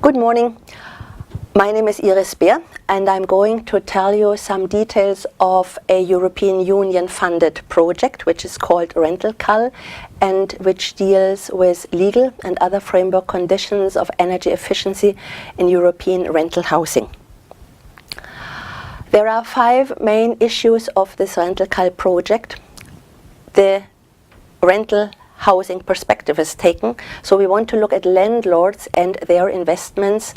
Good morning. My name is Iris Beer and I'm going to tell you some details of a European Union funded project which is called RentalCal and which deals with legal and other framework conditions of energy efficiency in European rental housing. There are 5 main issues of this RentalCal project. The rental housing perspective is taken, so we want to look at landlords and their investments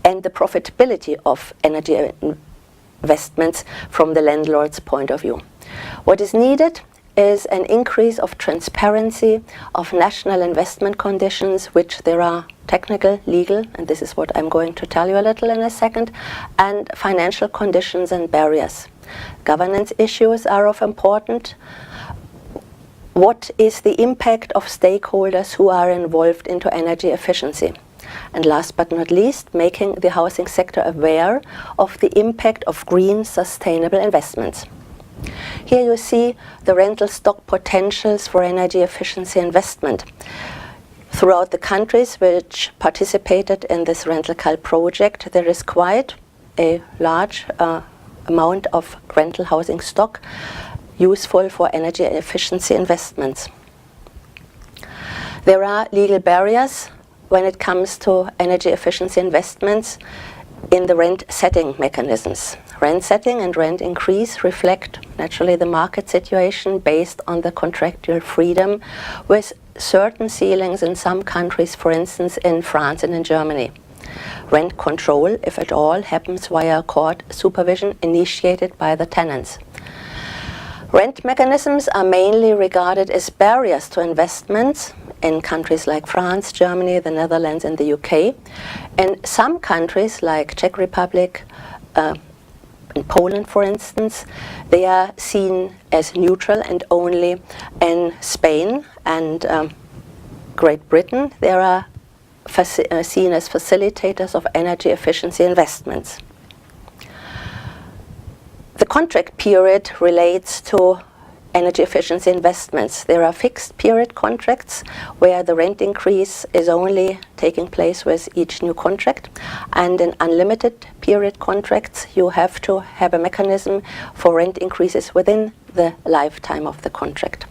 and the profitability of energy investments from the landlord's point of view. What is needed is an increase of transparency of national investment conditions, which there are technical, legal, and this is what I'm going to tell you a little in a second, and financial conditions and barriers. Governance issues are of importance. What is the impact of stakeholders who are involved into energy efficiency? And last but not least, making the housing sector aware of the impact of green sustainable investments. Here you see the rental stock potentials for energy efficiency investment. Throughout the countries which participated in this RentalCal project, there is quite a large amount of rental housing stock useful for energy efficiency investments. There are legal barriers when it comes to energy efficiency investments in the rent setting mechanisms. Rent setting and rent increase reflect naturally the market situation based on the contractual freedom, with certain ceilings in some countries, for instance in France and in Germany. Rent control, if at all, happens via court supervision initiated by the tenants. Rent mechanisms are mainly regarded as barriers to investments in countries like France, Germany, the Netherlands and the UK. In some countries like Czech Republic, in Poland for instance, they are seen as neutral, and only in Spain and Great Britain they are seen as facilitators of energy efficiency investments. The contract period relates to energy efficiency investments. There are fixed period contracts where the rent increase is only taking place with each new contract, and in unlimited period contracts you have to have a mechanism for rent increases within the lifetime of the contract.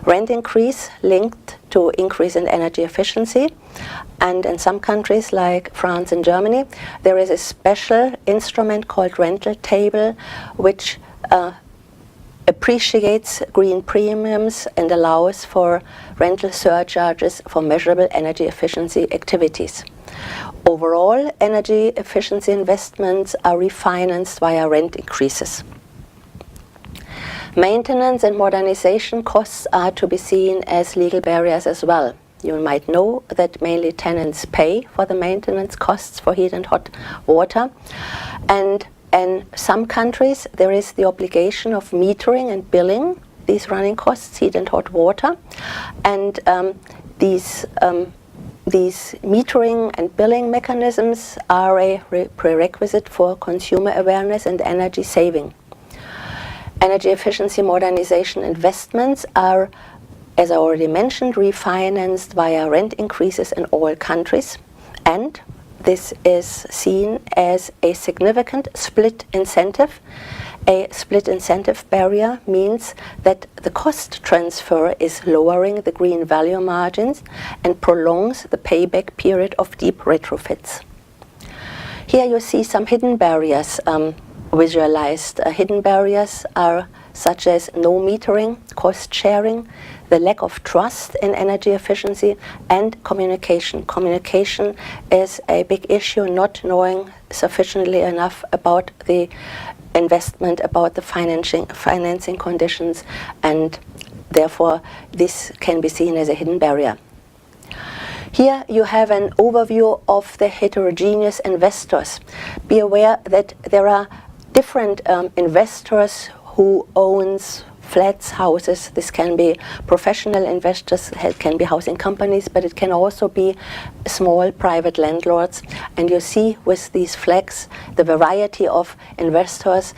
Rent increase linked to increase in energy efficiency, and in some countries like France and Germany there is a special instrument called rental table which appreciates green premiums and allows for rental surcharges for measurable energy efficiency activities. Overall, energy efficiency investments are refinanced via rent increases. Maintenance and modernization costs are to be seen as legal barriers as well. You might know that mainly tenants pay for the maintenance costs for heat and hot water, and in some countries there is the obligation of metering and billing these running costs, heat and hot water, and these metering and billing mechanisms are a prerequisite for consumer awareness and energy saving. Energy efficiency modernization investments are, as I already mentioned, refinanced via rent increases in all countries, and this is seen as a significant split incentive. A split incentive barrier means that the cost transfer is lowering the green value margins and prolongs the payback period of deep retrofits. Here you see some hidden barriers visualized. Hidden barriers are such as no metering, cost sharing, the lack of trust in energy efficiency, and communication. Communication is a big issue, not knowing sufficiently enough about the investment, about the financing conditions, and therefore this can be seen as a hidden barrier. Here you have an overview of the heterogeneous investors. Be aware that there are different investors who owns flats, houses. This can be professional investors, it can be housing companies, but it can also be small private landlords. And you see with these flags the variety of investors,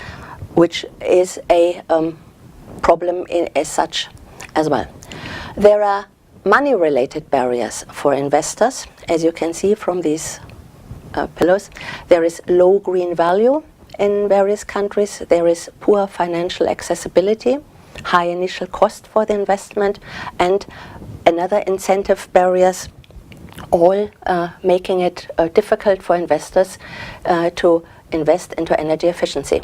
which is a problem as such as well. There are money-related barriers for investors, as you can see from these pillars. There is low green value in various countries. There is poor financial accessibility, high initial cost for the investment, and another incentive barriers, all making it difficult for investors to invest into energy efficiency.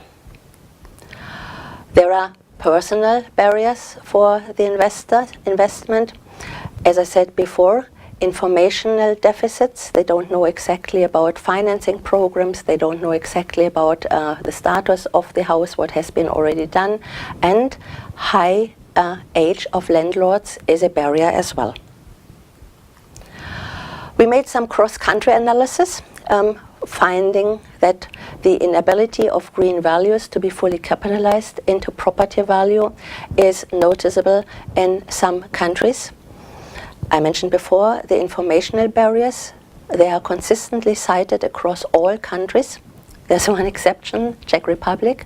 There are personal barriers for the investment. As I said before, informational deficits. They don't know exactly about financing programs. They don't know exactly about the status of the house, what has been already done. And high age of landlords is a barrier as well. We made some cross-country analysis, finding that the inability of green values to be fully capitalized into property value is noticeable in some countries. I mentioned before the informational barriers. They are consistently cited across all countries. There's one exception, Czech Republic.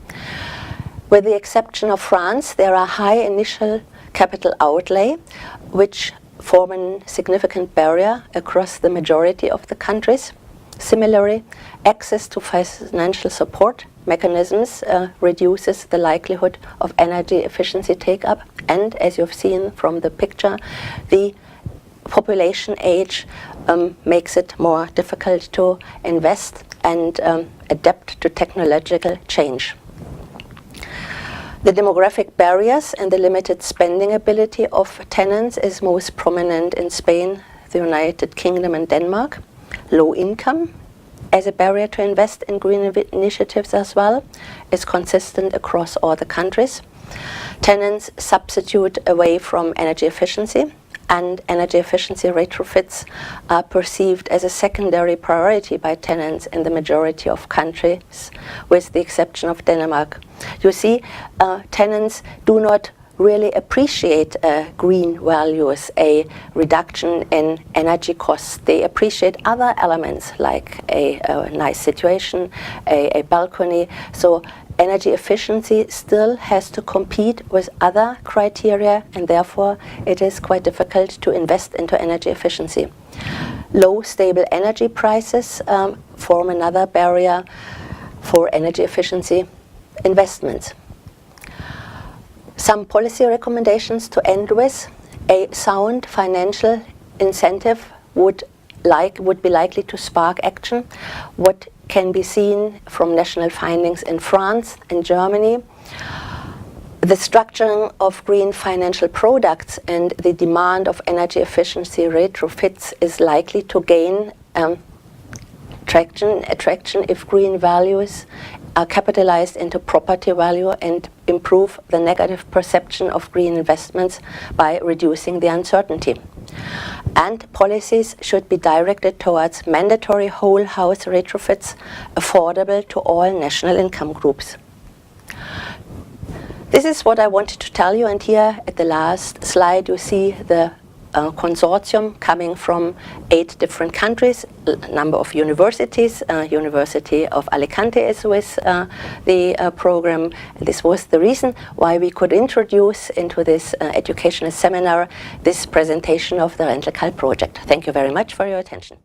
With the exception of France, there are high initial capital outlay, which form a significant barrier across the majority of the countries. Similarly, access to financial support mechanisms reduces the likelihood of energy efficiency take-up, and as you've seen from the picture, the population age makes it more difficult to invest and adapt to technological change. The demographic barriers and the limited spending ability of tenants is most prominent in Spain, the United Kingdom and Denmark. Low income as a barrier to invest in green initiatives as well is consistent across all the countries. Tenants substitute away from energy efficiency, and energy efficiency retrofits are perceived as a secondary priority by tenants in the majority of countries, with the exception of Denmark. You see, tenants do not really appreciate green values, a reduction in energy costs. They appreciate other elements like a nice situation, a balcony. So energy efficiency still has to compete with other criteria, and therefore it is quite difficult to invest into energy efficiency. Low stable energy prices form another barrier for energy efficiency investments. Some policy recommendations to end with. A sound financial incentive would be likely to spark action. What can be seen from national findings in France and Germany. The structuring of green financial products and the demand of energy efficiency retrofits is likely to gain attraction if green values are capitalized into property value and improve the negative perception of green investments by reducing the uncertainty. And policies should be directed towards mandatory whole house retrofits affordable to all national income groups. This is what I wanted to tell you, and here at the last slide you see the consortium coming from 8 different countries, a number of universities. University of Alicante is with the program. This was the reason why we could introduce into this educational seminar this presentation of the RentalCal project. Thank you very much for your attention.